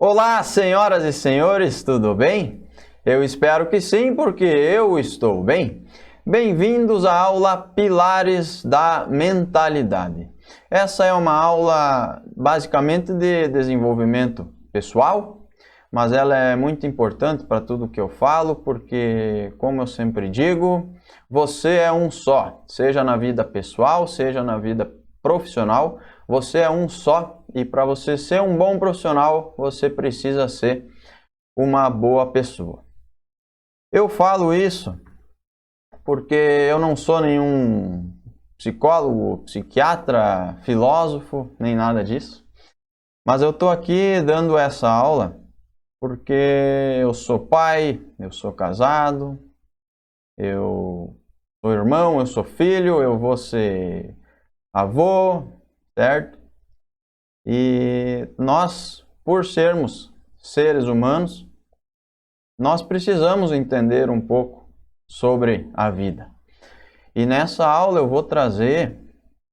Olá, senhoras e senhores, tudo bem? Eu espero que sim, porque eu estou bem. Bem-vindos à aula Pilares da Mentalidade. Essa é uma aula basicamente de desenvolvimento pessoal, mas ela é muito importante para tudo que eu falo, porque, como eu sempre digo, você é um só, seja na vida pessoal, seja na vida profissional, você é um só e para você ser um bom profissional, você precisa ser uma boa pessoa. Eu falo isso porque eu não sou nenhum psicólogo, psiquiatra, filósofo, nem nada disso. Mas eu estou aqui dando essa aula porque eu sou pai, eu sou casado, eu sou irmão, eu sou filho, eu vou ser avô, certo? E nós, por sermos seres humanos, nós precisamos entender um pouco sobre a vida. E nessa aula eu vou trazer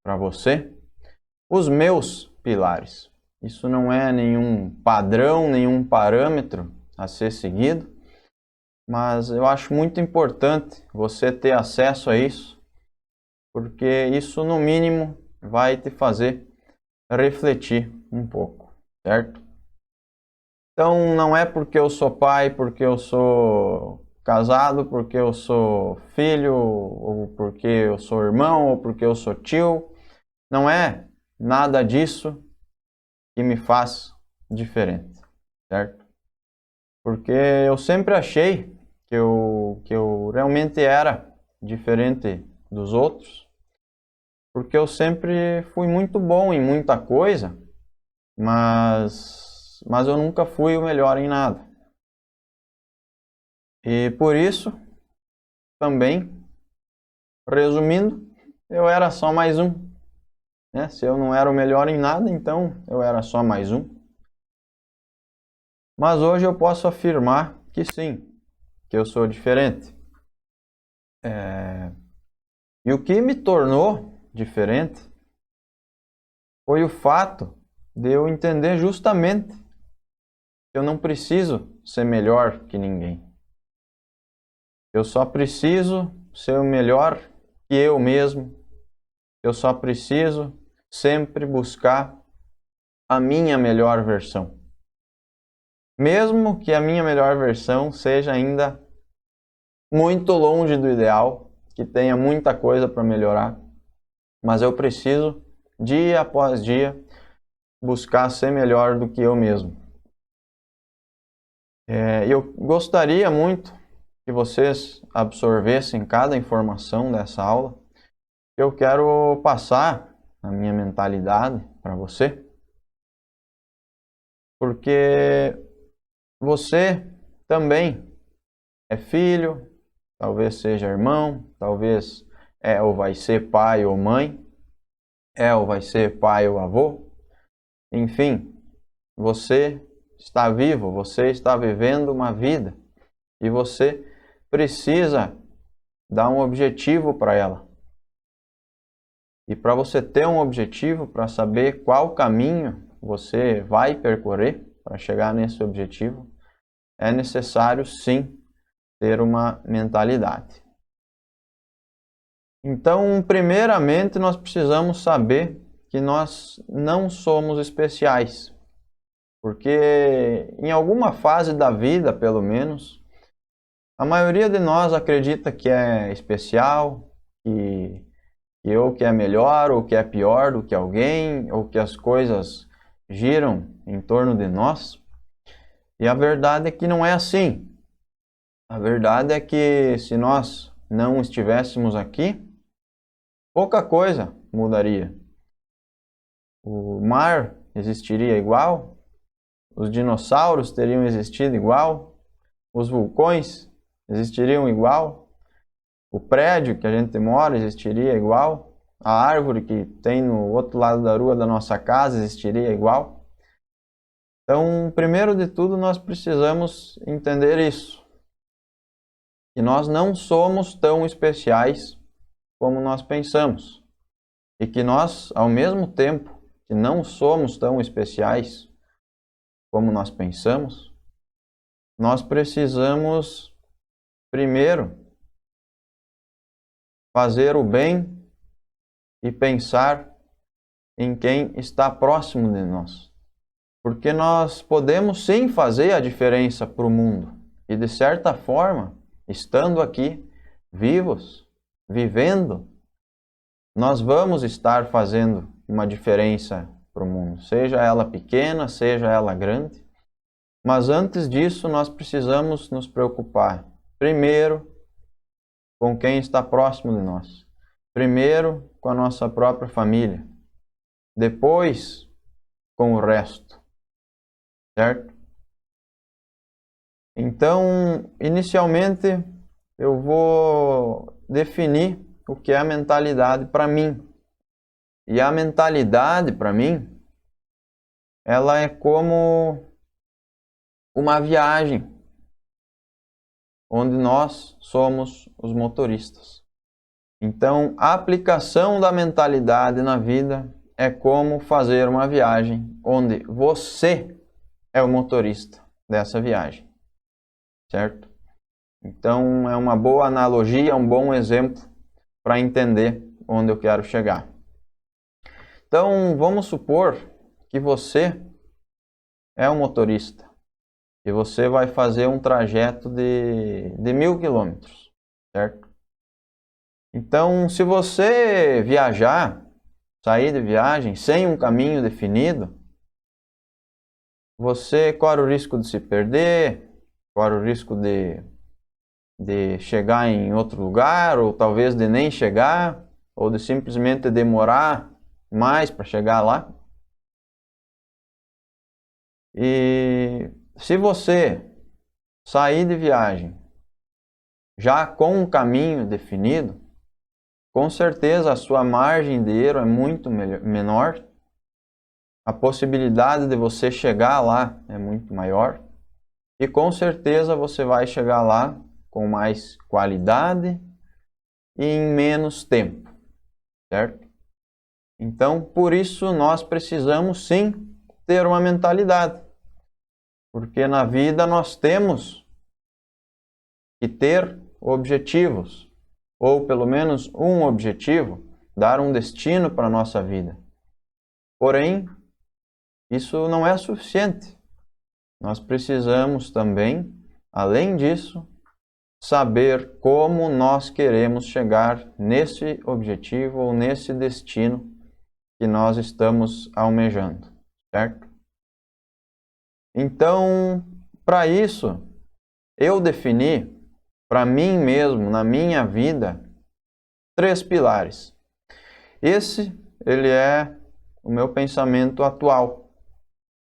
para você os meus pilares. Isso não é nenhum padrão, nenhum parâmetro a ser seguido, mas eu acho muito importante você ter acesso a isso, porque isso, no mínimo, vai te fazer refletir um pouco, certo? Então, não é porque eu sou pai, porque eu sou casado, porque eu sou filho, ou porque eu sou irmão, ou porque eu sou tio. Não é nada disso que me faz diferente, certo? Porque eu sempre achei que eu realmente era diferente dos outros, porque eu sempre fui muito bom em muita coisa, mas eu nunca fui o melhor em nada. E por isso, também, resumindo, eu era só mais um, né? Se eu não era o melhor em nada, então eu era só mais um. Mas hoje eu posso afirmar que sim, que eu sou diferente. E o que me tornou diferente foi o fato de eu entender justamente que eu não preciso ser melhor que ninguém. Eu só preciso ser o melhor que eu mesmo. Eu só preciso sempre buscar a minha melhor versão. Mesmo que a minha melhor versão seja ainda muito longe do ideal, que tenha muita coisa para melhorar, mas eu preciso, dia após dia, buscar ser melhor do que eu mesmo. Eu gostaria muito que vocês absorvessem cada informação dessa aula. Eu quero passar a minha mentalidade para você, porque você também é filho, talvez seja irmão, talvez é ou vai ser pai ou mãe, é ou vai ser pai ou avô. Enfim, você está vivo, você está vivendo uma vida e você precisa dar um objetivo para ela. E para você ter um objetivo, para saber qual caminho você vai percorrer para chegar nesse objetivo, é necessário sim ter uma mentalidade. Então, primeiramente, nós precisamos saber que nós não somos especiais. Porque em alguma fase da vida, pelo menos, a maioria de nós acredita que é especial, que é melhor ou que é pior do que alguém, ou que as coisas giram em torno de nós. E a verdade é que não é assim. A verdade é que se nós não estivéssemos aqui, pouca coisa mudaria. O mar existiria igual, os dinossauros teriam existido igual, os vulcões existiriam igual, o prédio que a gente mora existiria igual, a árvore que tem no outro lado da rua da nossa casa existiria igual. Então, primeiro de tudo, nós precisamos entender isso. Que nós não somos tão especiais como nós pensamos. E que nós, ao mesmo tempo que não somos tão especiais, como nós pensamos, nós precisamos primeiro fazer o bem e pensar em quem está próximo de nós. Porque nós podemos sim fazer a diferença para o mundo. E de certa forma, estando aqui, vivos, vivendo, nós vamos estar fazendo uma diferença para o mundo. Seja ela pequena, seja ela grande. Mas antes disso, nós precisamos nos preocupar, primeiro, com quem está próximo de nós. Primeiro, com a nossa própria família. Depois, com o resto. Certo? Então, inicialmente, eu vou definir o que é a mentalidade para mim. E a mentalidade, para mim, ela é como uma viagem onde nós somos os motoristas. Então, a aplicação da mentalidade na vida é como fazer uma viagem onde você é o motorista dessa viagem, certo? Então, é uma boa analogia, um bom exemplo para entender onde eu quero chegar. Então, vamos supor que você é um motorista e você vai fazer um trajeto de 1.000 quilômetros, certo? Então, se você viajar, sair de viagem sem um caminho definido, você corre o risco de se perder, corre o risco de chegar em outro lugar, ou talvez de nem chegar, ou de simplesmente demorar mais para chegar lá. E se você sair de viagem já com um caminho definido, com certeza a sua margem de erro é muito menor, a possibilidade de você chegar lá é muito maior, e com certeza você vai chegar lá com mais qualidade e em menos tempo, certo? Então, por isso nós precisamos sim ter uma mentalidade, porque na vida nós temos que ter objetivos, ou pelo menos um objetivo, dar um destino para a nossa vida. Porém, isso não é suficiente. Nós precisamos também, além disso, saber como nós queremos chegar nesse objetivo ou nesse destino que nós estamos almejando, certo? Então, para isso, eu defini para mim mesmo, na minha vida, 3 pilares. Esse, ele é o meu pensamento atual.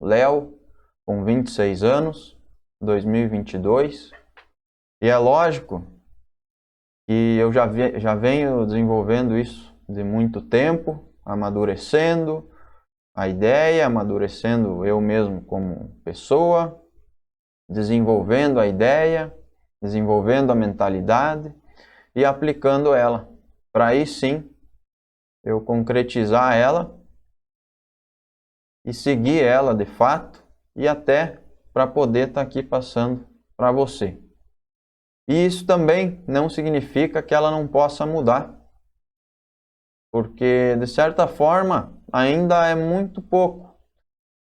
Léo, com 26 anos, 2022, e é lógico que eu já venho desenvolvendo isso de muito tempo, amadurecendo a ideia, amadurecendo eu mesmo como pessoa, desenvolvendo a ideia, desenvolvendo a mentalidade e aplicando ela, para aí sim eu concretizar ela e seguir ela de fato e até para poder estar aqui passando para você. E isso também não significa que ela não possa mudar, porque de certa forma ainda é muito pouco,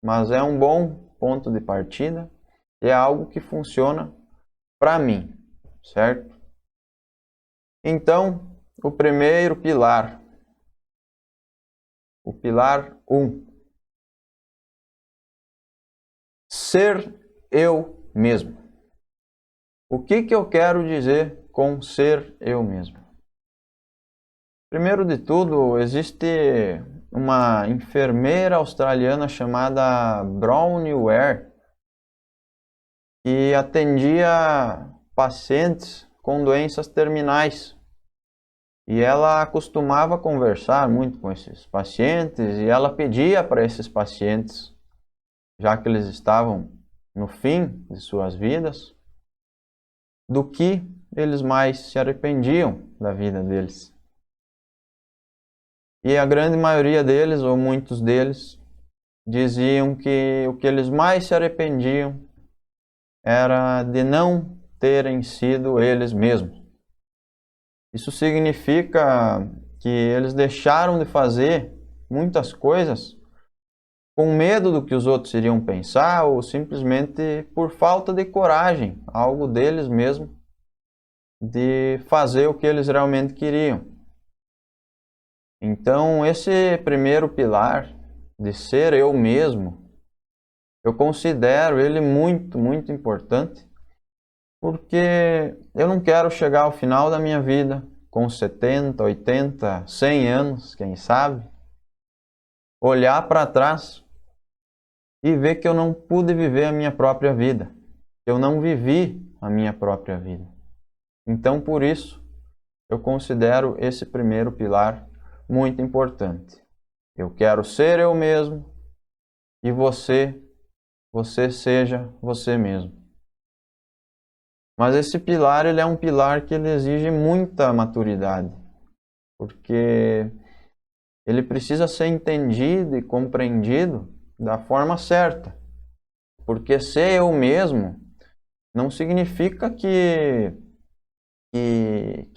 mas é um bom ponto de partida e é algo que funciona para mim, certo? Então, o primeiro pilar, o pilar 1, ser eu mesmo. O que eu quero dizer com ser eu mesmo? Primeiro de tudo, existe uma enfermeira australiana chamada Bronnie Ware que atendia pacientes com doenças terminais. E ela costumava conversar muito com esses pacientes e ela pedia para esses pacientes, já que eles estavam no fim de suas vidas, do que eles mais se arrependiam da vida deles. E a grande maioria deles, ou muitos deles, diziam que o que eles mais se arrependiam era de não terem sido eles mesmos. Isso significa que eles deixaram de fazer muitas coisas com medo do que os outros iriam pensar ou simplesmente por falta de coragem, algo deles mesmo, de fazer o que eles realmente queriam. Então, esse primeiro pilar de ser eu mesmo, eu considero ele muito, muito importante, porque eu não quero chegar ao final da minha vida com 70, 80, 100 anos, quem sabe, olhar para trás e ver que eu não pude viver a minha própria vida, que eu não vivi a minha própria vida. Então, por isso, eu considero esse primeiro pilar muito importante. Eu quero ser eu mesmo e você seja você mesmo. Mas esse pilar, ele é um pilar que ele exige muita maturidade, porque ele precisa ser entendido e compreendido da forma certa. Porque ser eu mesmo não significa que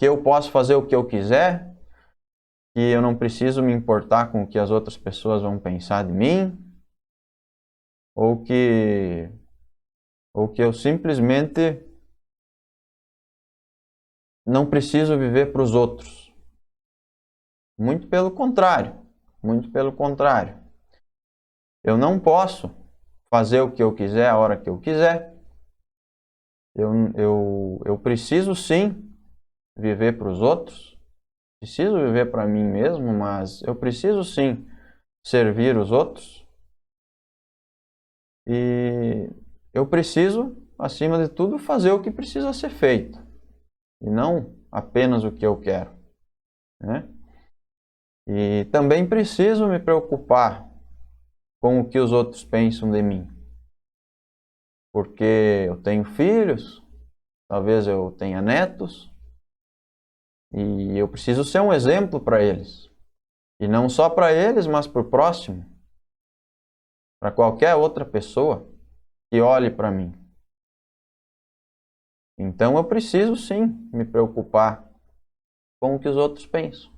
eu posso fazer o que eu quiser, que eu não preciso me importar com o que as outras pessoas vão pensar de mim, ou que eu simplesmente não preciso viver para os outros. Muito pelo contrário, muito pelo contrário. Eu não posso fazer o que eu quiser a hora que eu quiser. Eu preciso sim viver para os outros, preciso viver para mim mesmo, mas eu preciso sim servir os outros. E eu preciso, acima de tudo, fazer o que precisa ser feito, e não apenas o que eu quero, né? E também preciso me preocupar com o que os outros pensam de mim. Porque eu tenho filhos, talvez eu tenha netos, e eu preciso ser um exemplo para eles. E não só para eles, mas para o próximo, para qualquer outra pessoa que olhe para mim. Então eu preciso sim me preocupar com o que os outros pensam.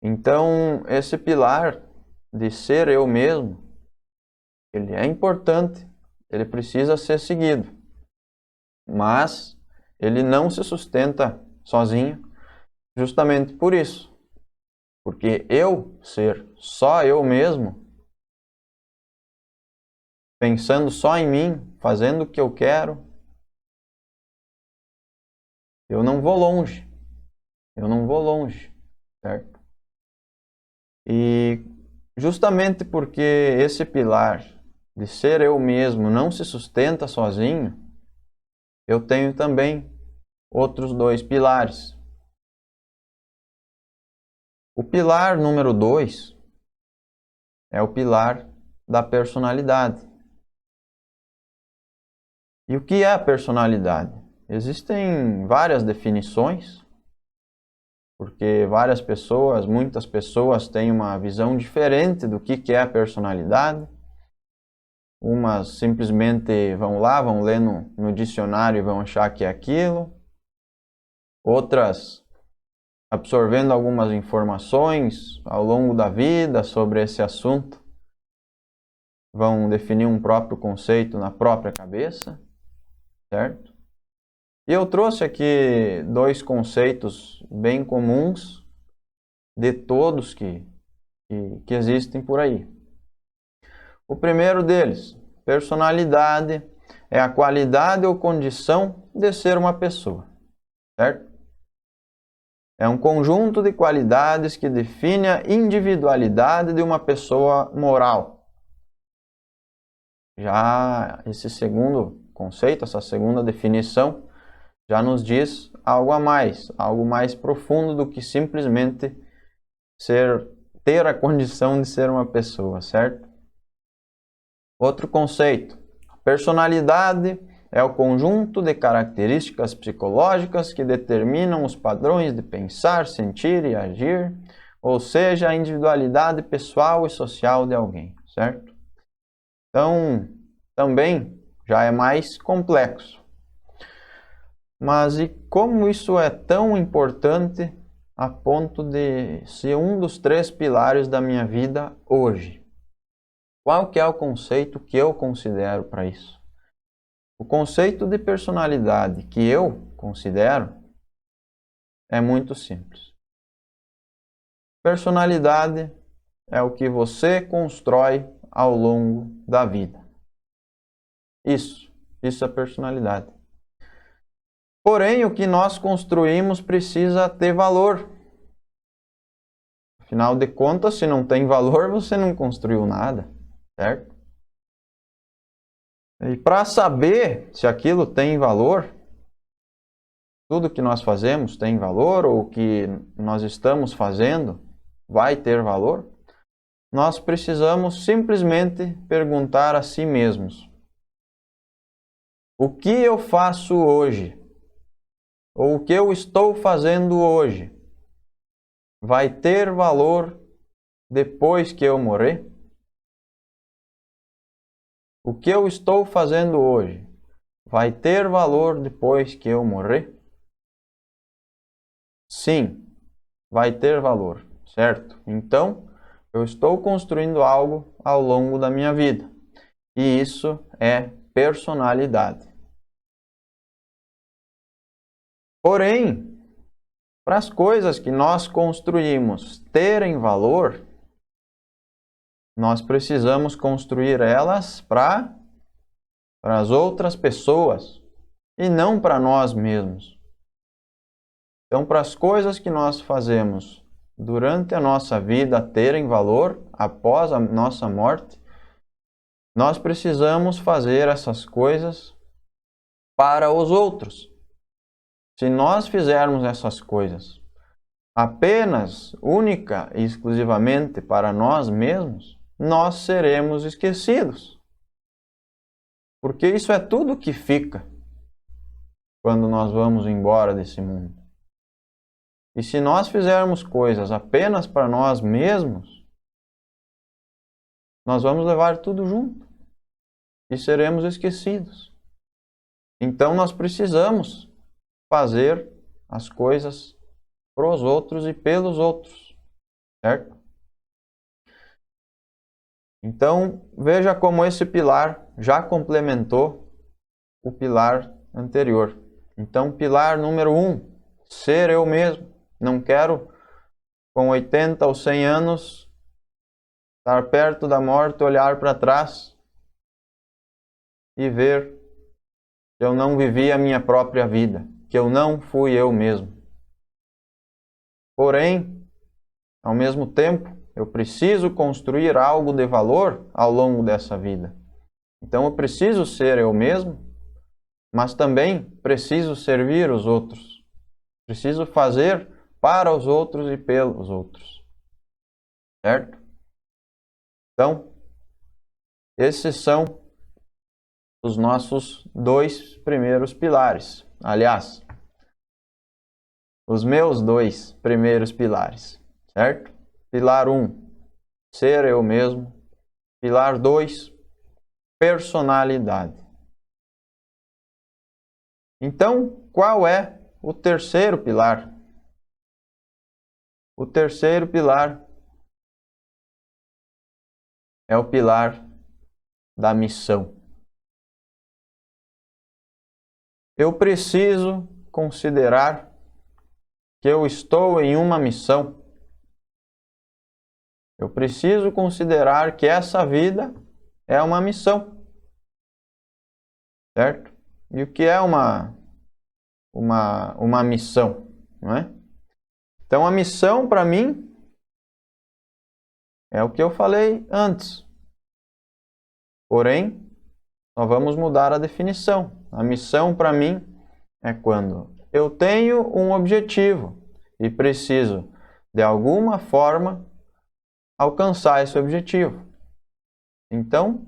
Então esse pilar de ser eu mesmo, ele é importante, ele precisa ser seguido, mas ele não se sustenta sozinho, justamente por isso. Porque eu ser só eu mesmo, pensando só em mim, fazendo o que eu quero, eu não vou longe. Eu não vou longe, certo? E justamente porque esse pilar de ser eu mesmo não se sustenta sozinho, eu tenho também outros dois pilares. O pilar número 2 é o pilar da personalidade. E o que é a personalidade? Existem várias definições, porque muitas pessoas têm uma visão diferente do que é a personalidade. Umas simplesmente vão lá, vão ler no dicionário e vão achar que é aquilo. Outras, absorvendo algumas informações ao longo da vida sobre esse assunto, vão definir um próprio conceito na própria cabeça, certo? E eu trouxe aqui dois conceitos bem comuns de todos que existem por aí. O primeiro deles, personalidade, é a qualidade ou condição de ser uma pessoa, certo? É um conjunto de qualidades que define a individualidade de uma pessoa moral. Já esse segundo conceito, essa segunda definição, já nos diz algo a mais, algo mais profundo do que simplesmente ter a condição de ser uma pessoa, certo? Outro conceito, personalidade é o conjunto de características psicológicas que determinam os padrões de pensar, sentir e agir, ou seja, a individualidade pessoal e social de alguém, certo? Então, também já é mais complexo. Mas e como isso é tão importante a ponto de ser um dos 3 pilares da minha vida hoje? Qual que é o conceito que eu considero para isso? O conceito de personalidade que eu considero é muito simples. Personalidade é o que você constrói ao longo da vida. Isso é personalidade. Porém, o que nós construímos precisa ter valor. Afinal de contas, se não tem valor, você não construiu nada, certo? E para saber se aquilo tem valor, tudo que nós fazemos tem valor, ou o que nós estamos fazendo vai ter valor, nós precisamos simplesmente perguntar a si mesmos: o que eu faço hoje? Ou o que eu estou fazendo hoje vai ter valor depois que eu morrer? O que eu estou fazendo hoje vai ter valor depois que eu morrer? Sim, vai ter valor, certo? Então, eu estou construindo algo ao longo da minha vida. E isso é personalidade. Porém, para as coisas que nós construímos terem valor, nós precisamos construir elas para as outras pessoas e não para nós mesmos. Então, para as coisas que nós fazemos durante a nossa vida terem valor após a nossa morte, nós precisamos fazer essas coisas para os outros. Se nós fizermos essas coisas apenas, única e exclusivamente para nós mesmos, nós seremos esquecidos. Porque isso é tudo que fica quando nós vamos embora desse mundo. E se nós fizermos coisas apenas para nós mesmos, nós vamos levar tudo junto e seremos esquecidos. Então nós precisamos fazer as coisas para os outros e pelos outros, certo? Então veja como esse pilar já complementou o pilar anterior. Então, pilar número 1, ser eu mesmo. Não quero, com 80 ou 100 anos, estar perto da morte, olhar para trás e ver que eu não vivi a minha própria vida, que eu não fui eu mesmo. Porém, ao mesmo tempo, eu preciso construir algo de valor ao longo dessa vida. Então, eu preciso ser eu mesmo, mas também preciso servir os outros. Preciso fazer para os outros e pelos outros. Certo? Então, esses são os nossos 2 primeiros pilares. Aliás, os meus 2 primeiros pilares. Certo? Pilar 1, ser eu mesmo. Pilar 2, personalidade. Então, qual é o terceiro pilar? O terceiro pilar é o pilar da missão. Eu preciso considerar que eu estou em uma missão. Eu preciso considerar que essa vida é uma missão. Certo? E o que é uma missão, não é? Então, a missão para mim é o que eu falei antes. Porém, nós vamos mudar a definição. A missão para mim é quando eu tenho um objetivo e preciso, de alguma forma, alcançar esse objetivo. Então,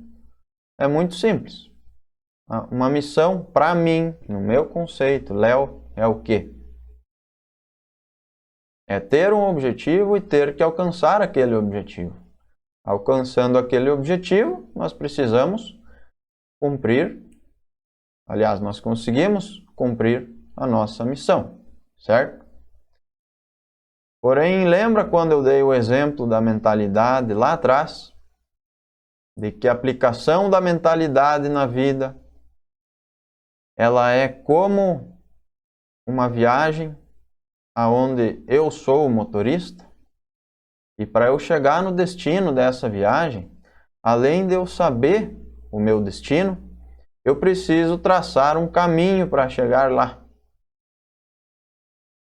é muito simples. Uma missão, para mim, no meu conceito, Léo, é o quê? É ter um objetivo e ter que alcançar aquele objetivo. Alcançando aquele objetivo, nós precisamos cumprir, aliás, nós conseguimos cumprir a nossa missão, certo? Porém, lembra quando eu dei o exemplo da mentalidade lá atrás? De que a aplicação da mentalidade na vida, ela é como uma viagem aonde eu sou o motorista, e para eu chegar no destino dessa viagem, além de eu saber o meu destino, eu preciso traçar um caminho para chegar lá.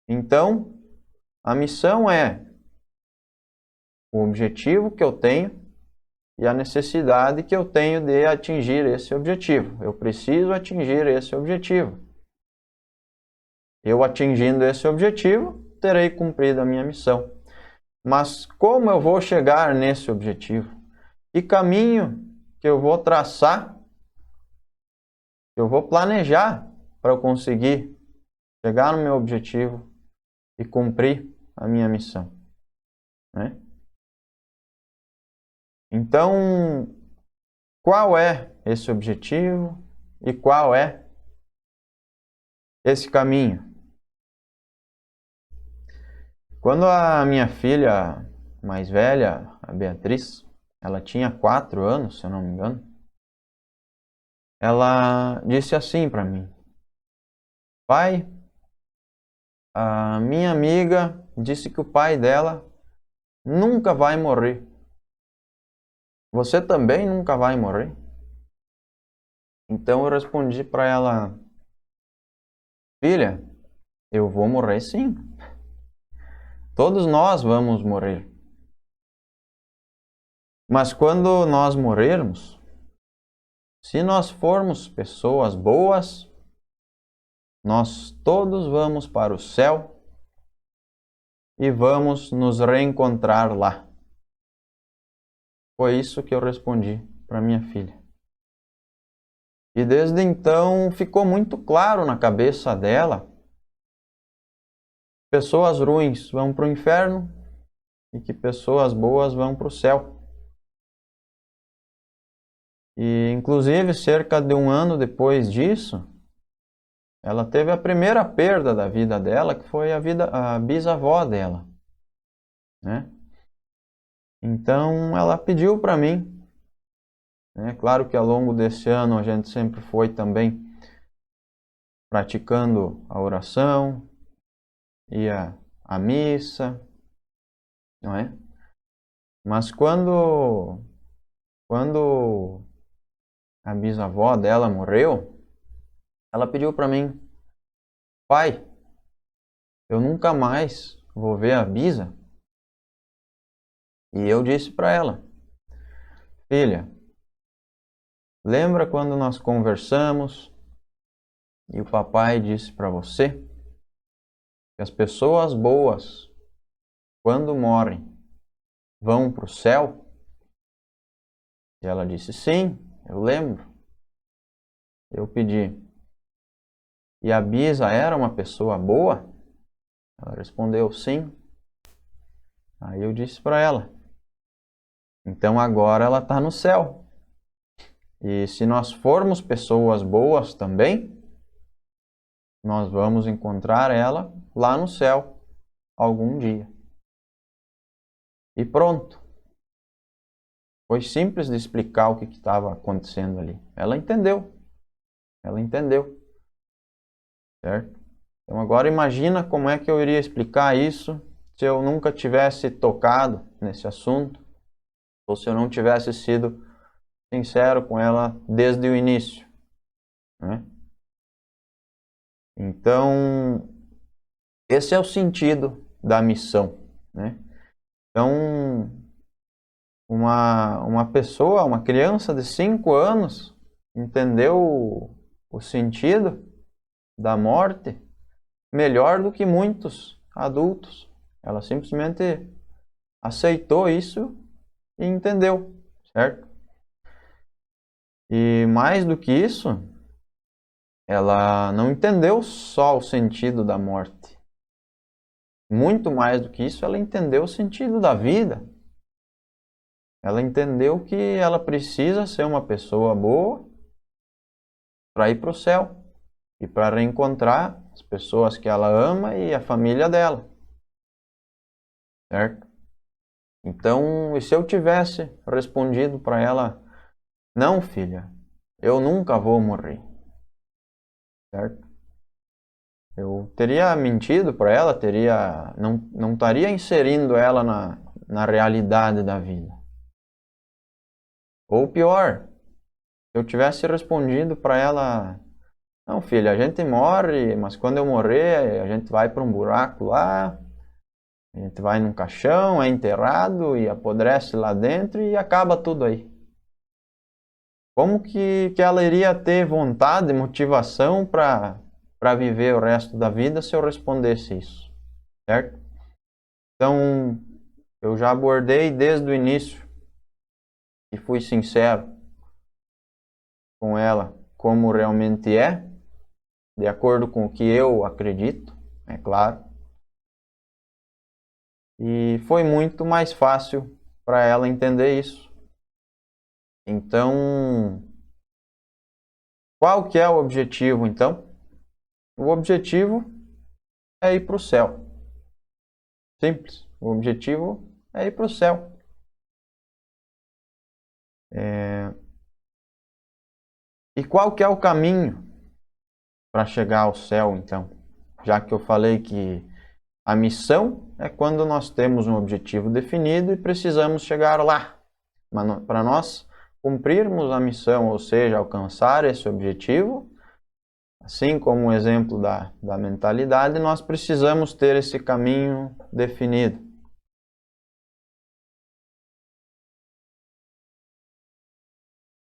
Então, a missão é o objetivo que eu tenho e a necessidade que eu tenho de atingir esse objetivo. Eu preciso atingir esse objetivo. Eu atingindo esse objetivo, terei cumprido a minha missão. Mas como eu vou chegar nesse objetivo? Que caminho que eu vou traçar, que eu vou planejar para eu conseguir chegar no meu objetivo e cumprir a minha missão, né? Então, qual é esse objetivo e qual é esse caminho? Quando a minha filha mais velha, a Beatriz, ela tinha 4 anos, se eu não me engano, ela disse assim para mim: pai, a minha amiga disse que o pai dela nunca vai morrer. Você também nunca vai morrer? Então eu respondi para ela: filha, eu vou morrer sim. Todos nós vamos morrer. Mas quando nós morrermos, se nós formos pessoas boas, nós todos vamos para o céu e vamos nos reencontrar lá. Foi isso que eu respondi para minha filha. E desde então ficou muito claro na cabeça dela: pessoas ruins vão para o inferno e que pessoas boas vão para o céu. E inclusive cerca de 1 ano depois disso, ela teve a primeira perda da vida dela, que foi a bisavó dela, né? Então ela pediu para mim, né? Claro que ao longo desse ano a gente sempre foi também praticando a oração, ia à missa, não é? Mas quando a bisavó dela morreu, ela pediu para mim: pai, eu nunca mais vou ver a Bisa. E eu disse para ela: filha, lembra quando nós conversamos e o papai disse para você que as pessoas boas, quando morrem, vão para o céu? E ela disse: sim, eu lembro. Eu pedi: e a Bisa era uma pessoa boa? Ela respondeu: sim. Aí eu disse para ela: então agora ela está no céu. E se nós formos pessoas boas também, nós vamos encontrar ela lá no céu algum dia. E pronto. Foi simples de explicar o que estava acontecendo ali. Ela entendeu. Ela entendeu. Certo? Então agora imagina como é que eu iria explicar isso se eu nunca tivesse tocado nesse assunto, ou se eu não tivesse sido sincero com ela desde o início, né? Então, esse é o sentido da missão, né? Então, uma pessoa, uma criança de 5 anos, entendeu o sentido da morte melhor do que muitos adultos. Ela simplesmente aceitou isso e entendeu, certo? E mais do que isso, ela não entendeu só o sentido da morte. Muito mais do que isso, ela entendeu o sentido da vida. Ela entendeu que ela precisa ser uma pessoa boa para ir para o céu e para reencontrar as pessoas que ela ama e a família dela. Certo? Então, e se eu tivesse respondido para ela, não, filha, eu nunca vou morrer. Certo? Eu teria mentido para ela, não estaria inserindo ela na realidade da vida. Ou pior, se eu tivesse respondido para ela, não, filha, a gente morre, mas quando eu morrer, a gente vai para um buraco lá, a gente vai num caixão, é enterrado e apodrece lá dentro e acaba tudo aí. Como que ela iria ter vontade, motivação para viver o resto da vida se eu respondesse isso, certo? Então, eu já abordei desde o início e fui sincero com ela como realmente é, de acordo com o que eu acredito, é claro. E foi muito mais fácil para ela entender isso. Então, qual que é o objetivo então? O objetivo é ir para o céu. Simples. O objetivo é ir para o céu. E qual que é o caminho para chegar ao céu então? Já que eu falei que a missão é quando nós temos um objetivo definido e precisamos chegar lá. Para nós cumprirmos a missão, ou seja, alcançar esse objetivo, assim como o exemplo da mentalidade, nós precisamos ter esse caminho definido.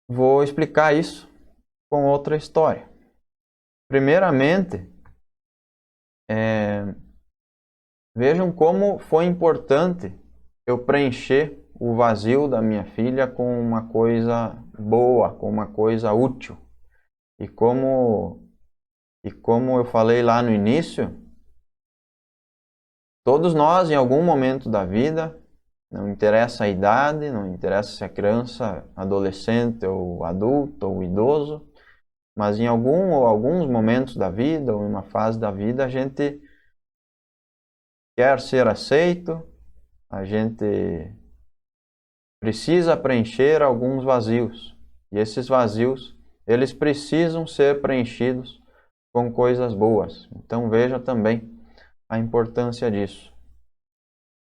Vou explicar isso com outra história. Primeiramente, vejam como foi importante eu preencher o vazio da minha filha com uma coisa boa, com uma coisa útil. E como eu falei lá no início, todos nós, em algum momento da vida, não interessa a idade, não interessa se é criança, adolescente ou adulto ou idoso, mas em algum ou alguns momentos da vida ou em uma fase da vida, a gente quer ser aceito, a gente precisa preencher alguns vazios. E esses vazios, eles precisam ser preenchidos com coisas boas. Então veja também a importância disso.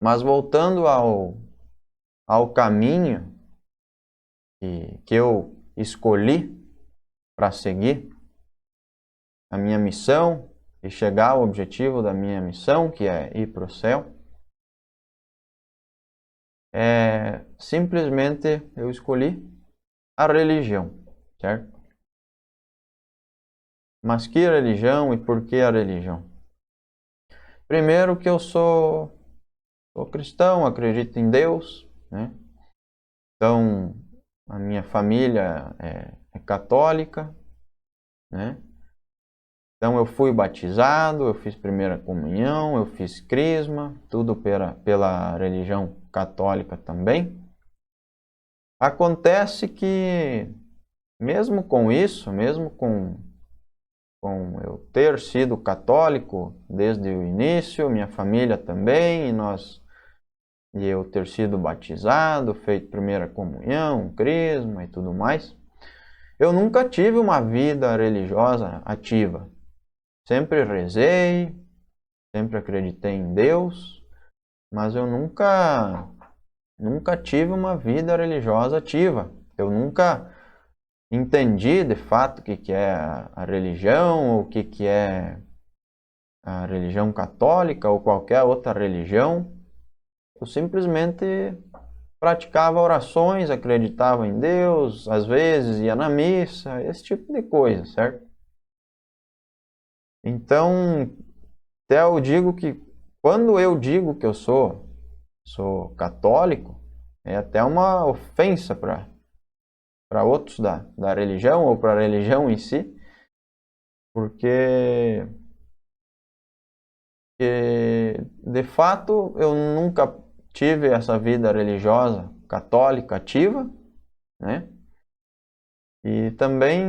Mas voltando ao caminho que eu escolhi para seguir, a minha missão e chegar ao objetivo da minha missão, que é ir para o céu, simplesmente eu escolhi a religião, certo? Mas que religião e por que a religião? Primeiro que eu sou cristão, acredito em Deus, né? Então, a minha família é católica, né? Então eu fui batizado, eu fiz primeira comunhão, eu fiz crisma, tudo pela religião católica também. Acontece que, mesmo com isso, mesmo com eu ter sido católico desde o início, minha família também, e eu ter sido batizado, feito primeira comunhão, crisma e tudo mais, eu nunca tive uma vida religiosa ativa. Sempre rezei, sempre acreditei em Deus, mas eu nunca tive uma vida religiosa ativa. Eu nunca entendi de fato o que é a religião, o que é a religião católica ou qualquer outra religião. Eu simplesmente praticava orações, acreditava em Deus, às vezes ia na missa, esse tipo de coisa, certo? Então, até eu digo que quando eu digo que eu sou católico, é até uma ofensa para outros da religião ou para a religião em si, porque E, de fato, eu nunca tive essa vida religiosa católica ativa, né? E também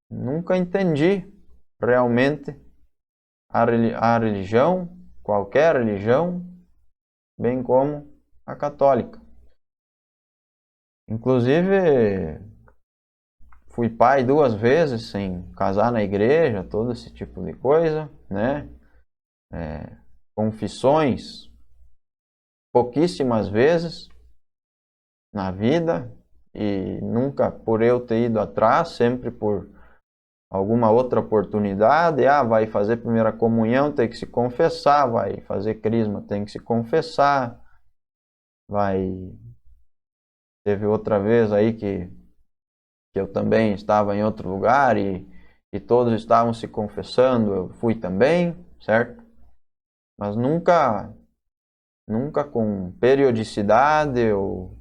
nunca entendi realmente a religião, qualquer religião, bem como a católica. Inclusive, fui pai 2 vezes sem casar na igreja, todo esse tipo de coisa, né? Confissões pouquíssimas vezes na vida e nunca por eu ter ido atrás, sempre por alguma outra oportunidade. Vai fazer primeira comunhão, tem que se confessar, vai fazer crisma, tem que se confessar, teve outra vez aí que eu também estava em outro lugar e todos estavam se confessando, eu fui também, certo? Mas nunca com periodicidade ou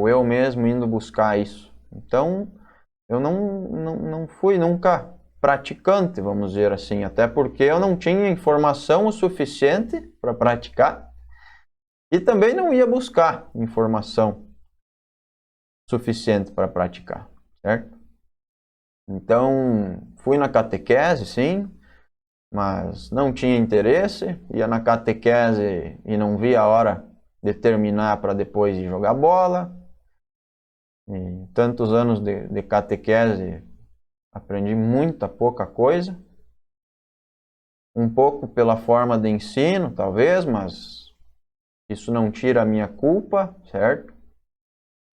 eu mesmo indo buscar isso. Então, eu não fui nunca praticante, vamos dizer assim, até porque eu não tinha informação o suficiente para praticar e também não ia buscar informação suficiente para praticar, certo? Então, fui na catequese, sim, mas não tinha interesse, ia na catequese e não via a hora de terminar para depois ir jogar bola. E tantos anos de catequese, aprendi muita pouca coisa. Um pouco pela forma de ensino, talvez, mas isso não tira a minha culpa, certo?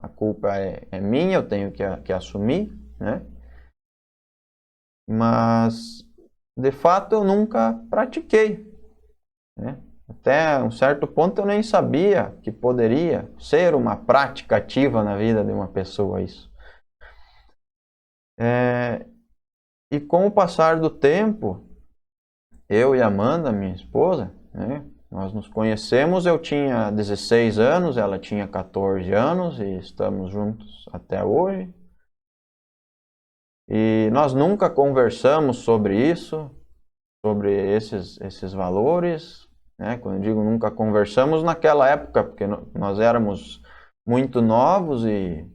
A culpa é minha, eu tenho que assumir, né? Mas, de fato, eu nunca pratiquei, né? Até um certo ponto eu nem sabia que poderia ser uma prática ativa na vida de uma pessoa isso. E com o passar do tempo, eu e a Amanda, minha esposa, né, nós nos conhecemos, eu tinha 16 anos, ela tinha 14 anos e estamos juntos até hoje. E nós nunca conversamos sobre isso, sobre esses valores, né? Quando eu digo nunca conversamos, naquela época, porque nós éramos muito novos e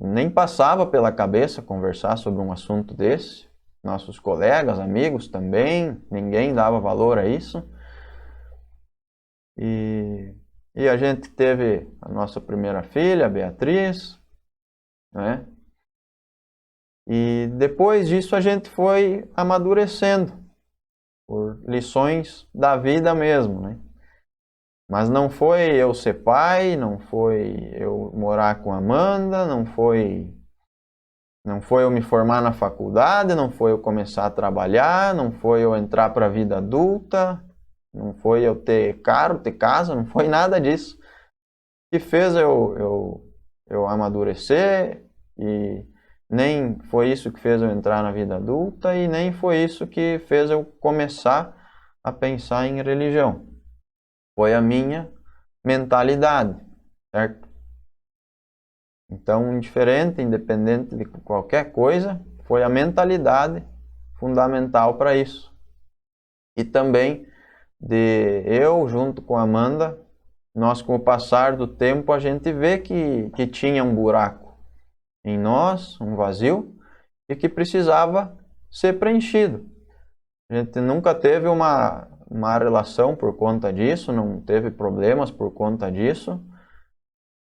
nem passava pela cabeça conversar sobre um assunto desse. Nossos colegas, amigos também, ninguém dava valor a isso. E a gente teve a nossa primeira filha, a Beatriz, né? E depois disso a gente foi amadurecendo por lições da vida mesmo, né? Mas não foi eu ser pai, não foi eu morar com a Amanda, não foi eu me formar na faculdade, não foi eu começar a trabalhar, não foi eu entrar para a vida adulta, não foi eu ter carro, ter casa, não foi nada disso que fez eu amadurecer, e nem foi isso que fez eu entrar na vida adulta e nem foi isso que fez eu começar a pensar em religião. Foi a minha mentalidade, certo? Então, independente de qualquer coisa, foi a mentalidade fundamental para isso. E também eu, junto com a Amanda, nós, com o passar do tempo, a gente vê que tinha um buraco em nós, um vazio, e que precisava ser preenchido. A gente nunca teve uma relação por conta disso, não teve problemas por conta disso,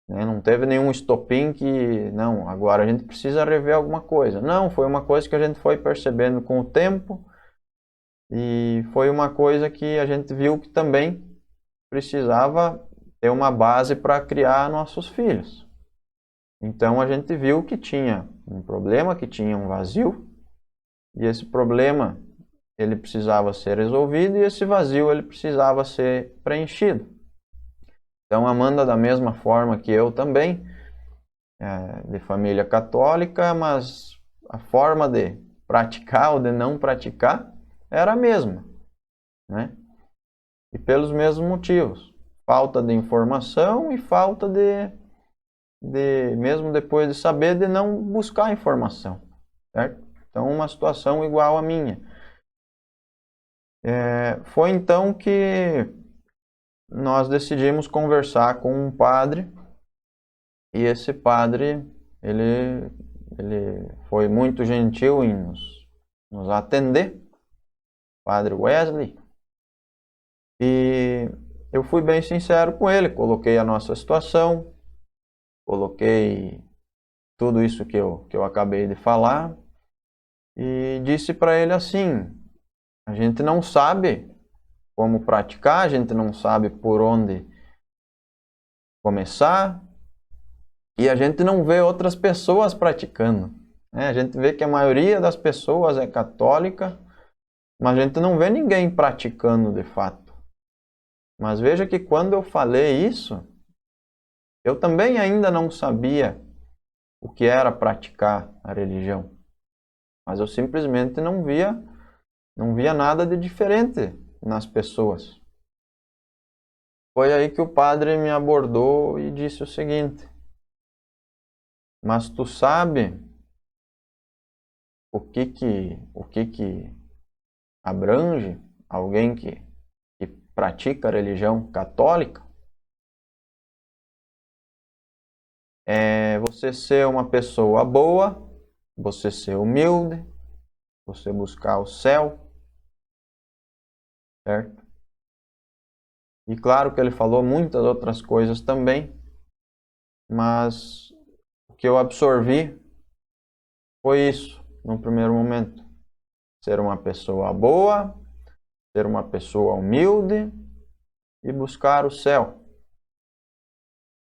né? Não teve nenhum estopim que, não, agora a gente precisa rever alguma coisa. Não, foi uma coisa que a gente foi percebendo com o tempo e foi uma coisa que a gente viu que também precisava ter uma base para criar nossos filhos. Então a gente viu que tinha um problema, que tinha um vazio, e esse problema ele precisava ser resolvido e esse vazio ele precisava ser preenchido. Então Amanda, da mesma forma que eu também, de família católica, mas a forma de praticar ou de não praticar era a mesma, né? E pelos mesmos motivos. Falta de informação e falta mesmo depois de saber, de não buscar informação, certo? Então, uma situação igual à minha. Foi então que nós decidimos conversar com um padre, e esse padre, ele foi muito gentil em nos atender, Padre Wesley, e eu fui bem sincero com ele, coloquei a nossa situação, coloquei tudo isso que eu acabei de falar, e disse para ele assim: a gente não sabe como praticar, a gente não sabe por onde começar, e a gente não vê outras pessoas praticando, né? A gente vê que a maioria das pessoas é católica, mas a gente não vê ninguém praticando de fato. Mas veja que quando eu falei isso, eu também ainda não sabia o que era praticar a religião, mas eu simplesmente não via nada de diferente nas pessoas. Foi aí que o padre me abordou e disse o seguinte: mas tu sabe o que abrange alguém que pratica a religião católica? É você ser uma pessoa boa, você ser humilde, você buscar o céu, certo? E claro que ele falou muitas outras coisas também, mas o que eu absorvi foi isso, no primeiro momento. Ser uma pessoa boa, ser uma pessoa humilde e buscar o céu.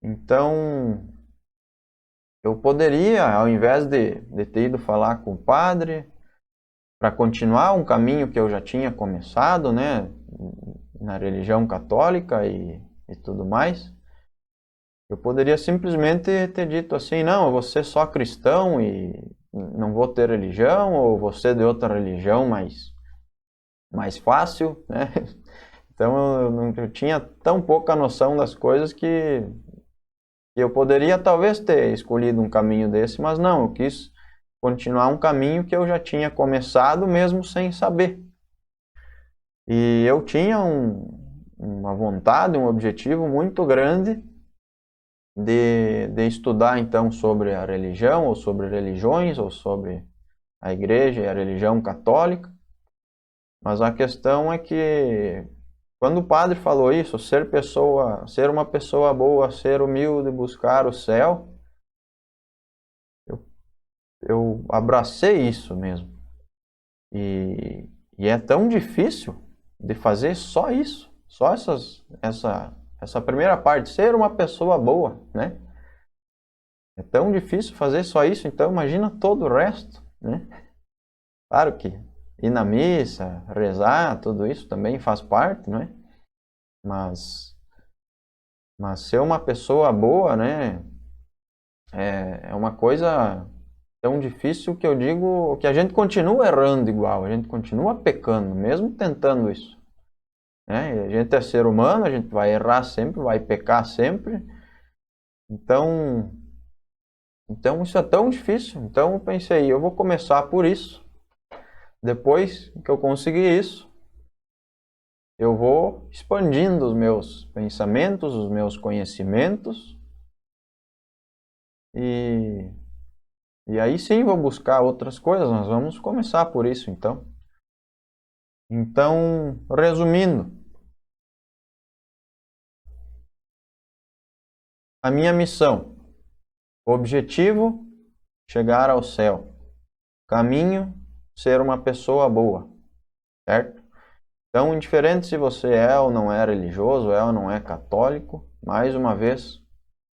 Então, eu poderia, ao invés de ter ido falar com o padre, para continuar um caminho que eu já tinha começado, né, na religião católica e tudo mais, eu poderia simplesmente ter dito assim: não, eu vou ser só cristão e não vou ter religião, ou vou ser de outra religião mais fácil, né? Então eu tinha tão pouca noção das coisas que eu poderia talvez ter escolhido um caminho desse, mas não, eu quis continuar um caminho que eu já tinha começado mesmo sem saber. E eu tinha uma vontade, um objetivo muito grande de estudar então sobre a religião, ou sobre religiões, ou sobre a igreja e a religião católica. Mas a questão é que quando o padre falou isso, ser uma pessoa boa, ser humilde, buscar o céu, eu abracei isso mesmo. E é tão difícil de fazer só isso, só essa primeira parte, ser uma pessoa boa, né? É tão difícil fazer só isso, então imagina todo o resto, né? Claro que ir na missa, rezar, tudo isso também faz parte, não é? Mas ser uma pessoa boa, né? É uma coisa tão difícil que eu digo que a gente continua errando igual, a gente continua pecando, mesmo tentando isso, né? A gente é ser humano, a gente vai errar sempre, vai pecar sempre. Então isso é tão difícil. Então eu pensei, eu vou começar por isso. Depois que eu conseguir isso, eu vou expandindo os meus pensamentos, os meus conhecimentos, e, e aí sim vou buscar outras coisas. Nós vamos começar por isso então. Então, resumindo, a minha missão, objetivo, chegar ao céu. Caminho, ser uma pessoa boa, certo? Então, indiferente se você é ou não é religioso, é ou não é católico, mais uma vez,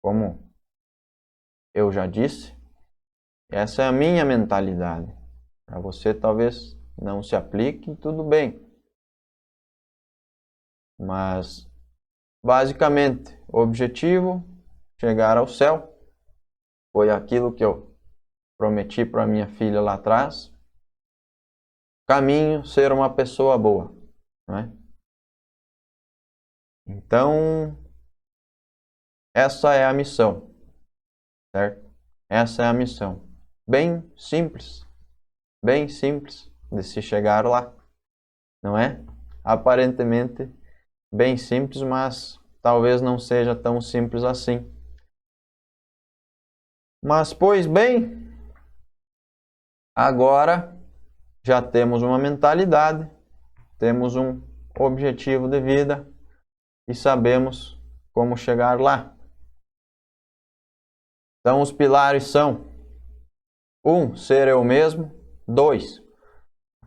como eu já disse, essa é a minha mentalidade. Para você talvez não se aplique, tudo bem. Mas, basicamente, o objetivo, chegar ao céu, foi aquilo que eu prometi para minha filha lá atrás. Caminho, ser uma pessoa boa, né? Então, essa é a missão, certo? Essa é a missão. Bem simples de se chegar lá, não é? aparentemente bem simples, mas talvez não seja tão simples assim. Mas, pois bem, agora já temos uma mentalidade, temos um objetivo de vida e sabemos como chegar lá. Então, os pilares são: 1. Ser eu mesmo. 2.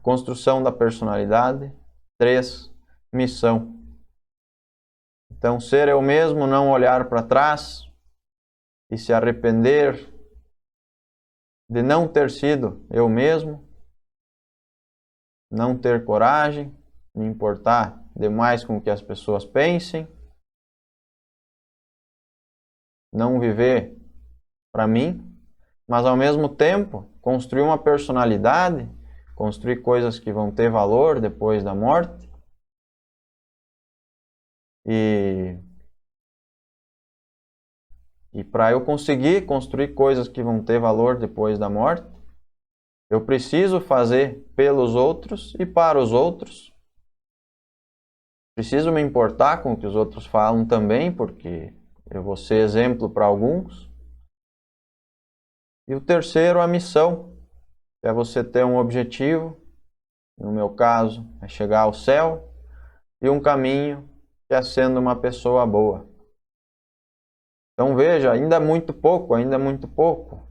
Construção da personalidade. 3. Missão. Então, ser eu mesmo, não olhar para trás e se arrepender de não ter sido eu mesmo, não ter coragem, me importar demais com o que as pessoas pensem, não viver para mim, mas ao mesmo tempo construir uma personalidade, construir coisas que vão ter valor depois da morte. E para eu conseguir construir coisas que vão ter valor depois da morte, eu preciso fazer pelos outros e para os outros. Preciso me importar com o que os outros falam também, porque eu vou ser exemplo para alguns. E o terceiro, a missão, é você ter um objetivo, no meu caso, é chegar ao céu, e um caminho, que é sendo uma pessoa boa. Então veja, ainda é muito pouco, ainda é muito pouco.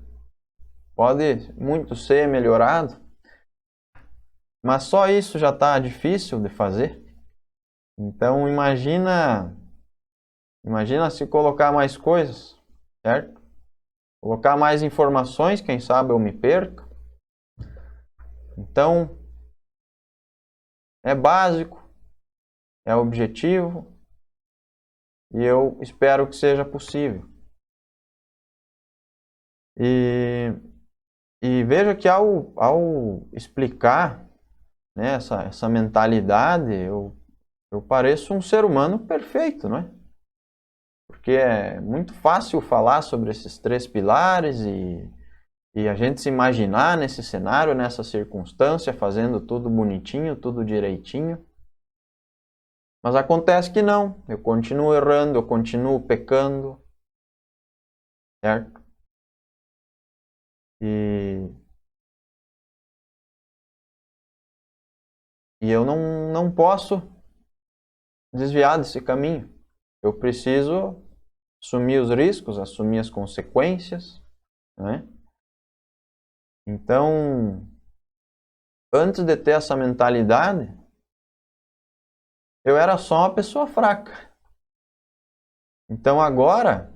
Pode muito ser melhorado, mas só isso já está difícil de fazer. Então imagina se colocar mais coisas, certo? Colocar mais informações, quem sabe eu me perca. Então é básico, é objetivo e eu espero que seja possível. E veja que ao explicar, né, essa mentalidade, eu pareço um ser humano perfeito, não é? Porque é muito fácil falar sobre esses 3 pilares e a gente se imaginar nesse cenário, nessa circunstância, fazendo tudo bonitinho, tudo direitinho. Mas acontece que não. Eu continuo errando, eu continuo pecando, certo? E eu não posso desviar desse caminho. Eu preciso assumir os riscos, assumir as consequências, né? Então, antes de ter essa mentalidade, eu era só uma pessoa fraca. Então agora,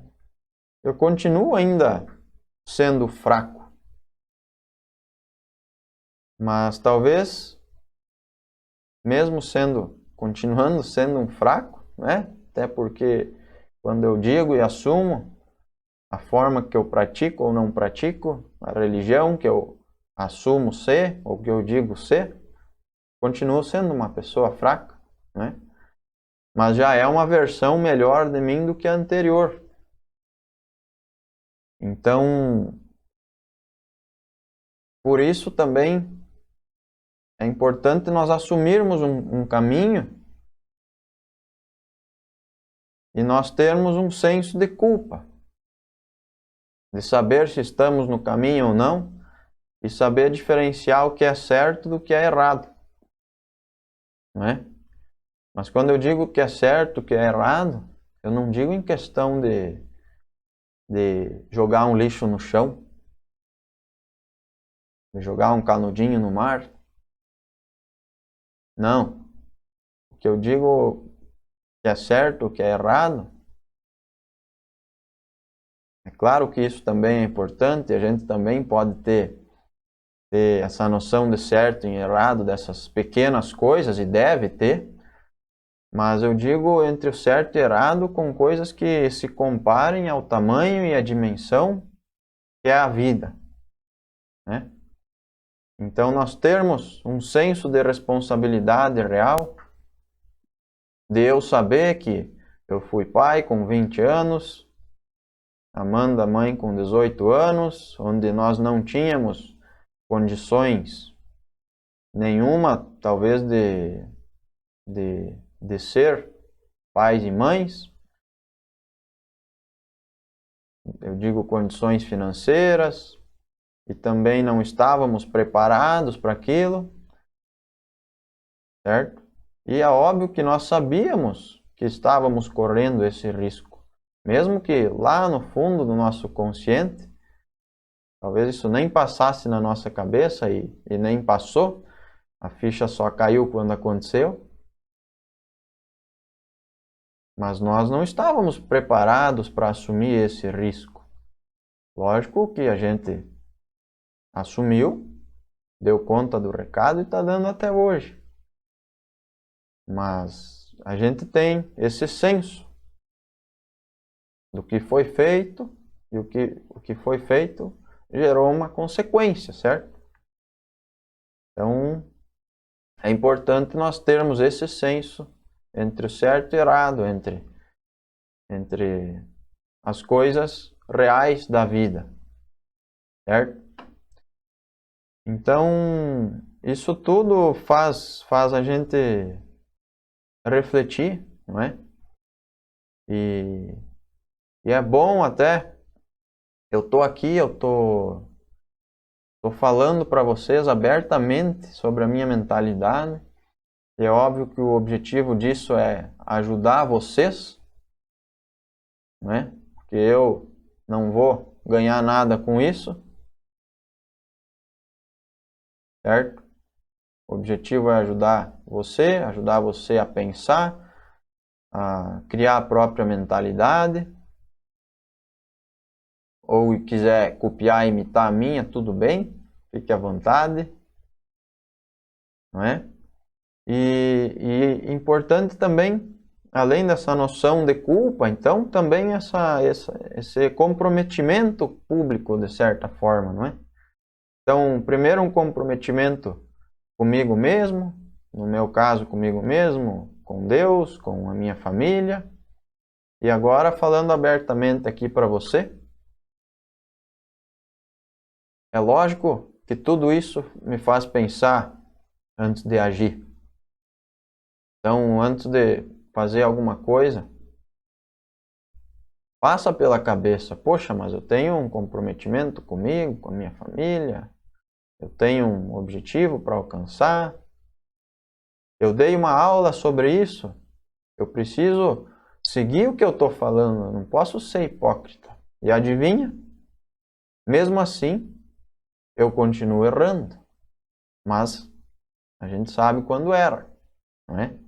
eu continuo ainda sendo fraco. Mas talvez, mesmo continuando sendo um fraco, né? Até porque quando eu digo e assumo a forma que eu pratico ou não pratico, a religião que eu assumo ser, ou que eu digo ser, continuo sendo uma pessoa fraca, né? Mas já é uma versão melhor de mim do que a anterior. Então, por isso também é importante nós assumirmos um caminho e nós termos um senso de culpa, de saber se estamos no caminho ou não e saber diferenciar o que é certo do que é errado, não é? Mas quando eu digo que é certo, que é errado, eu não digo em questão de jogar um lixo no chão, de jogar um canudinho no mar. Não. O que eu digo que é certo, que é errado, é claro que isso também é importante, a gente também pode ter essa noção de certo e errado dessas pequenas coisas, e deve ter, mas eu digo entre o certo e errado com coisas que se comparem ao tamanho e à dimensão que é a vida, né? Então nós termos um senso de responsabilidade real, de eu saber que eu fui pai com 20 anos, Amanda mãe com 18 anos, onde nós não tínhamos condições nenhuma, talvez de de ser pais e mães. Eu digo condições financeiras, e também não estávamos preparados para aquilo, certo? E é óbvio que nós sabíamos que estávamos correndo esse risco, mesmo que lá no fundo do nosso consciente, talvez isso nem passasse na nossa cabeça e nem passou, a ficha só caiu quando aconteceu. Mas nós não estávamos preparados para assumir esse risco. Lógico que a gente assumiu, deu conta do recado e está dando até hoje. Mas a gente tem esse senso do que foi feito e o que foi feito gerou uma consequência, certo? Então, é importante nós termos esse senso entre o certo e o errado, entre as coisas reais da vida, certo? Então, isso tudo faz a gente refletir, não é? E é bom até, eu tô aqui, eu tô falando para vocês abertamente sobre a minha mentalidade. E é óbvio que o objetivo disso é ajudar vocês, né? Porque eu não vou ganhar nada com isso, certo? O objetivo é ajudar você a pensar, a criar a própria mentalidade. Ou quiser copiar e imitar a minha, tudo bem, fique à vontade, não é? E importante também, além dessa noção de culpa, então também esse comprometimento público, de certa forma, não é? Então, primeiro um comprometimento comigo mesmo, no meu caso comigo mesmo, com Deus, com a minha família, e agora falando abertamente aqui para você. É lógico que tudo isso me faz pensar antes de agir. Então, antes de fazer alguma coisa, passa pela cabeça, poxa, mas eu tenho um comprometimento comigo, com a minha família, eu tenho um objetivo para alcançar, eu dei uma aula sobre isso, eu preciso seguir o que eu estou falando, eu não posso ser hipócrita. E adivinha? Mesmo assim, eu continuo errando, mas a gente sabe quando erra, não é?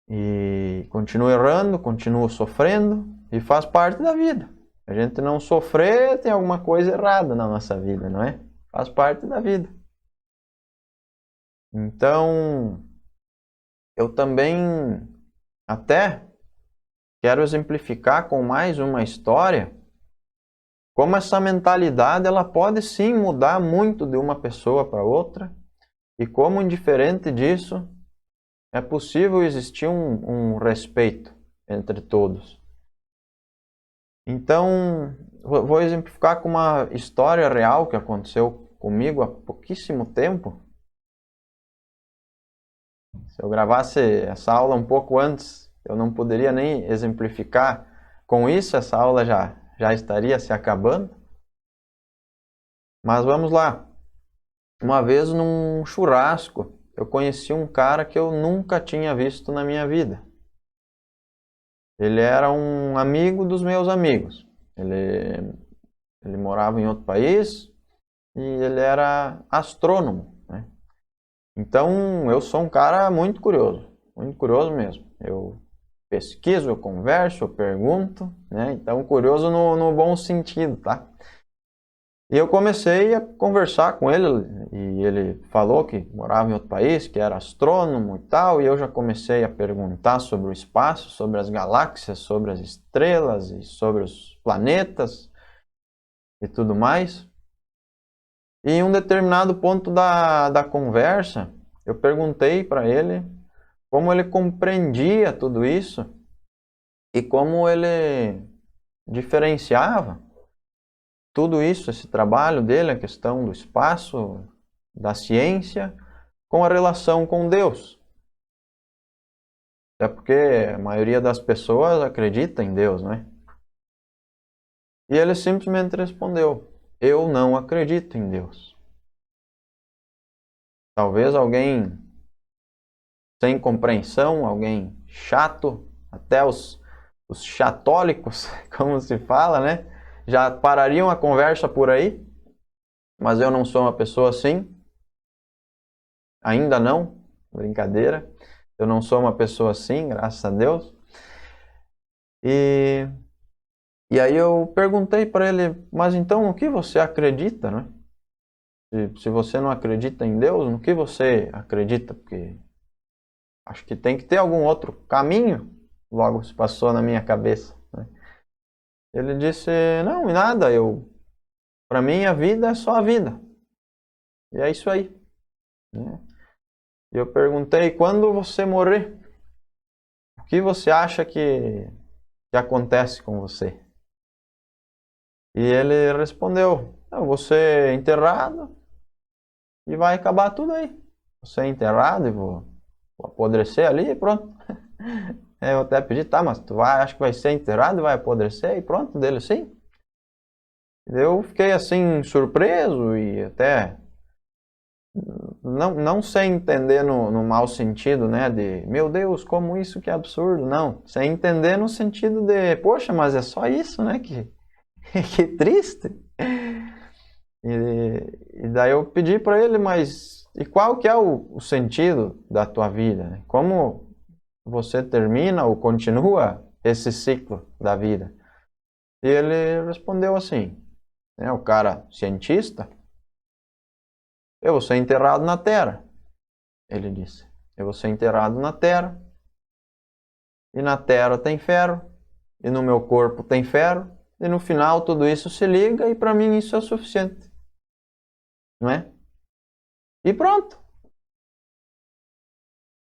E continuo errando, continuo sofrendo e faz parte da vida. A gente não sofrer, tem alguma coisa errada na nossa vida, não é? Faz parte da vida. Então, eu também até quero exemplificar com mais uma história como essa mentalidade ela pode sim mudar muito de uma pessoa para outra e como indiferente disso é possível existir um respeito entre todos. Então, vou exemplificar com uma história real que aconteceu comigo há pouquíssimo tempo. Se eu gravasse essa aula um pouco antes, eu não poderia nem exemplificar com isso, essa aula já estaria se acabando. Mas vamos lá. Uma vez num churrasco, eu conheci um cara que eu nunca tinha visto na minha vida. Ele era um amigo dos meus amigos. Ele morava em outro país e ele era astrônomo, né? Então, eu sou um cara muito curioso mesmo. Eu pesquiso, eu converso, eu pergunto, né? Então, curioso no bom sentido, tá? E eu comecei a conversar com ele e ele falou que morava em outro país, que era astrônomo e tal, e eu já comecei a perguntar sobre o espaço, sobre as galáxias, sobre as estrelas e sobre os planetas e tudo mais. E em um determinado ponto da conversa, eu perguntei para ele como ele compreendia tudo isso e como ele diferenciava tudo isso, esse trabalho dele, a questão do espaço, da ciência, com a relação com Deus. Até porque a maioria das pessoas acredita em Deus, não é? E ele simplesmente respondeu: eu não acredito em Deus. Talvez alguém sem compreensão, alguém chato, até os chatólicos, como se fala, né? Já parariam a conversa por aí, mas eu não sou uma pessoa assim. Ainda não, brincadeira. Eu não sou uma pessoa assim, graças a Deus. E aí eu perguntei para ele, mas então no que você acredita, né? Se você não acredita em Deus, no que você acredita? Porque acho que tem que ter algum outro caminho. Logo se passou na minha cabeça, né? Ele disse, não, nada, para mim a vida é só a vida. E é isso aí, né? E eu perguntei, quando você morrer, o que você acha que acontece com você? E ele respondeu, eu vou ser enterrado e vai acabar tudo aí. Vou ser enterrado e vou apodrecer ali e pronto. Eu até pedi, tá, mas tu acha que vai ser enterrado e vai apodrecer e pronto, dele sim. Eu fiquei assim surpreso e até não sem entender no mau sentido, né, de meu Deus, como isso que é absurdo, não, sem entender no sentido de, poxa, mas é só isso, né, que que triste. E daí eu pedi para ele, mas e qual que é o sentido da tua vida, né? Como você termina ou continua esse ciclo da vida? E ele respondeu assim, né, o cara cientista, eu vou ser enterrado na terra, ele disse. Eu vou ser enterrado na terra, e na terra tem ferro, e no meu corpo tem ferro, e no final tudo isso se liga, e para mim isso é suficiente. Não é? E pronto.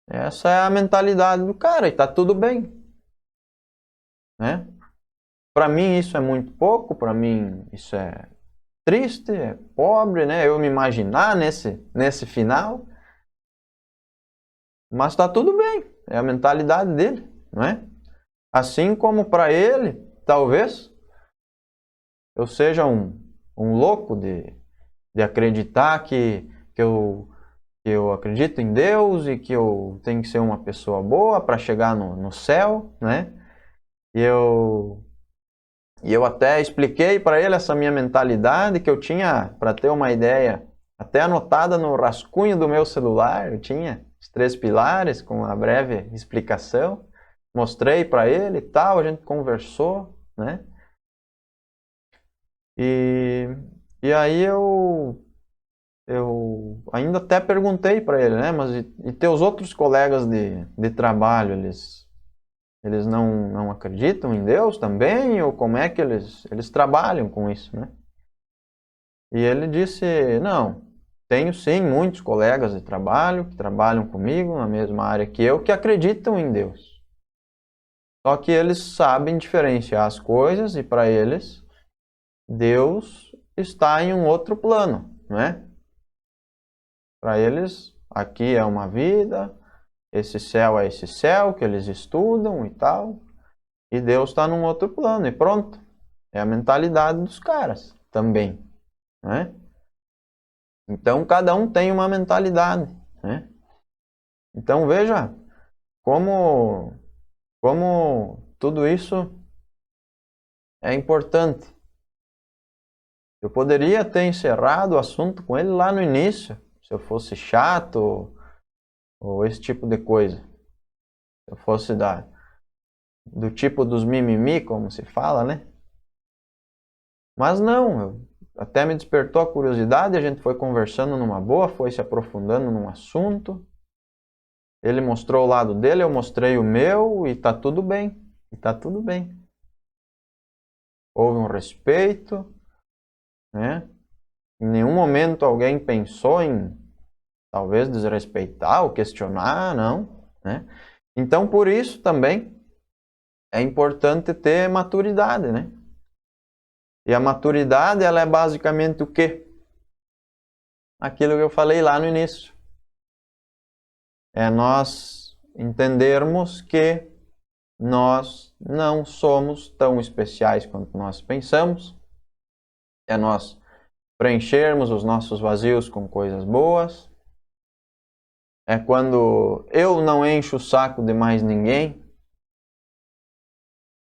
Essa é a mentalidade do cara, e tá tudo bem. Né? Para mim isso é muito pouco, para mim isso é triste, é pobre, né? Eu me imaginar nesse final. Mas está tudo bem, é a mentalidade dele, não é? Assim como para ele, talvez, eu seja um louco de acreditar que eu acredito em Deus e que eu tenho que ser uma pessoa boa para chegar no céu, né? E eu até expliquei para ele essa minha mentalidade que eu tinha, para ter uma ideia, até anotada no rascunho do meu celular, eu tinha os 3 pilares com uma breve explicação. Mostrei para ele e tal, a gente conversou, né? E, e aí eu ainda até perguntei para ele, né? Mas e teus outros colegas de trabalho, eles não acreditam em Deus também? Ou como é que eles trabalham com isso, né? E ele disse, não, tenho sim muitos colegas de trabalho que trabalham comigo na mesma área que eu, que acreditam em Deus. Só que eles sabem diferenciar as coisas e para eles Deus está em um outro plano, não é? Para eles aqui é uma vida, esse céu é esse céu que eles estudam e tal, e Deus está num outro plano e pronto. É a mentalidade dos caras também, não é? Então cada um tem uma mentalidade, né? Então veja como tudo isso é importante. Eu poderia ter encerrado o assunto com ele lá no início, se eu fosse chato ou esse tipo de coisa. Se eu fosse do tipo dos mimimi, como se fala, né? Mas não, até me despertou a curiosidade, a gente foi conversando numa boa, foi se aprofundando num assunto. Ele mostrou o lado dele, eu mostrei o meu e tá tudo bem. E tá tudo bem. Houve um respeito, né? Em nenhum momento alguém pensou em talvez desrespeitar ou questionar, não, né? Então, por isso também é importante ter maturidade, né? E a maturidade, ela é basicamente o quê? Aquilo que eu falei lá no início. É nós entendermos que nós não somos tão especiais quanto nós pensamos. É nós preenchermos os nossos vazios com coisas boas. É quando eu não encho o saco de mais ninguém.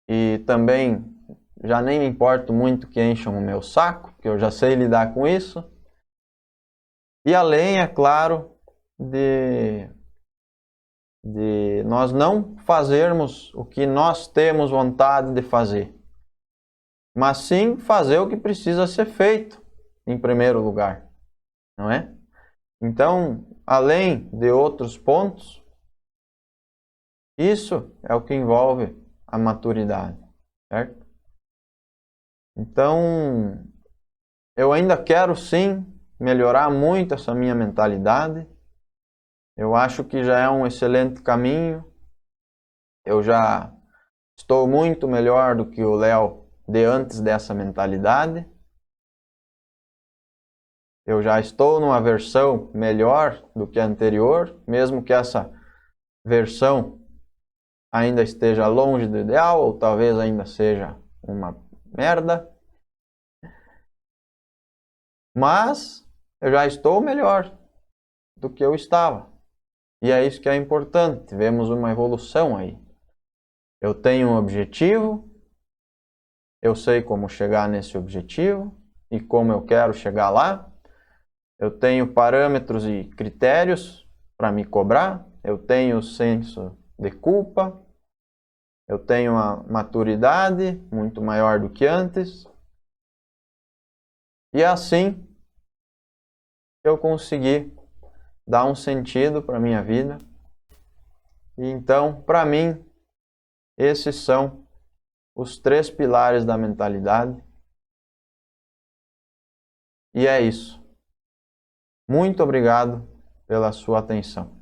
E também já nem me importo muito que encham o meu saco, porque eu já sei lidar com isso. E além, é claro, de nós não fazermos o que nós temos vontade de fazer, mas sim fazer o que precisa ser feito em primeiro lugar, não é? Então, além de outros pontos, isso é o que envolve a maturidade, certo? Então, eu ainda quero sim melhorar muito essa minha mentalidade. Eu acho que já é um excelente caminho. Eu já estou muito melhor do que o Léo de antes dessa mentalidade. Eu já estou numa versão melhor do que a anterior, mesmo que essa versão ainda esteja longe do ideal, ou talvez ainda seja uma merda. Mas eu já estou melhor do que eu estava. E é isso que é importante, vemos uma evolução aí. Eu tenho um objetivo, eu sei como chegar nesse objetivo e como eu quero chegar lá. Eu tenho parâmetros e critérios para me cobrar, eu tenho senso de culpa, eu tenho uma maturidade muito maior do que antes. E é assim eu consegui dar um sentido para a minha vida. E então, para mim, esses são os 3 pilares da mentalidade. E é isso. Muito obrigado pela sua atenção.